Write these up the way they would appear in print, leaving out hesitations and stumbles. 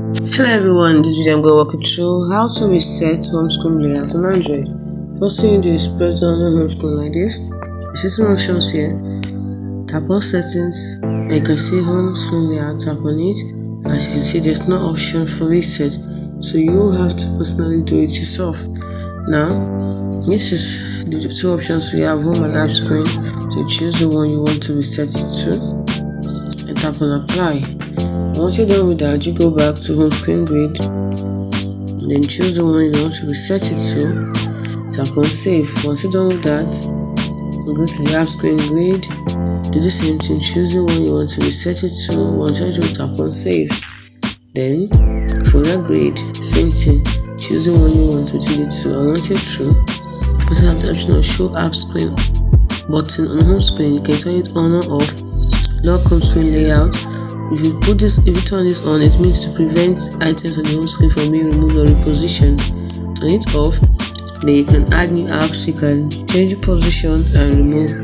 Hello everyone, in this video I'm going to walk you through how to reset home screen layout on Android. First thing you do is press on the home screen like this. You see some options here. Tap on settings and you can see home screen layout. Tap on it. As you can see, there's no option for reset, so you have to personally do it yourself. Now this is the two options we have, home and app screen. So choose the one you want to reset it to and tap on apply. Once you're done with that, you go back to home screen grid, then choose the one you want to reset it to, tap on save. Once you're done with that, go to the app screen grid, do the same thing, choose the one you want to reset it to. Once you're done, tap on save. Then for that grid, same thing, choose the one you want to rotate it to, and once you're through, you have the option of show app screen button on home screen. You can turn it on or off. Lock home screen layout. If you turn this on, it means to prevent items on the home screen from being removed or repositioned. Turn it off, then you can add new apps. You can change the position and remove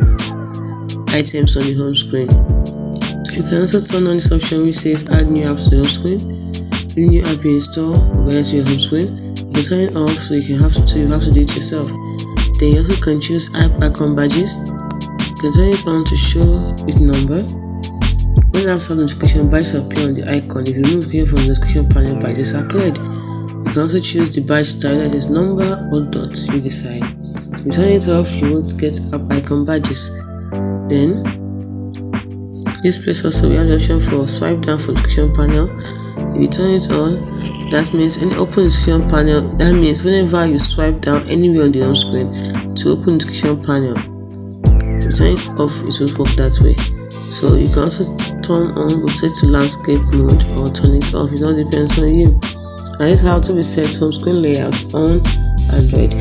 items on the home screen. You can also turn on this option which says add new apps to the home screen. The new app you install will go to your home screen. You can turn it off, so you have to do it yourself. Then you also can choose app icon badges. You can turn it on to show with number. When apps have notification badges appear on the icon, if you remove notification from the notification panel, badges are cleared. You can also choose the badge style, that is number or dot, you decide. If you turn it off, you won't get app icon badges. Then this place also we have the option for swipe down for notification panel. If you turn it on, that means any open notification panel, that means whenever you swipe down anywhere on the home screen to open notification panel. If you turn it off, it will work that way. So you can also turn on rotate to landscape mode or turn it off. It all depends on you. And this is how to reset home screen layout on Android.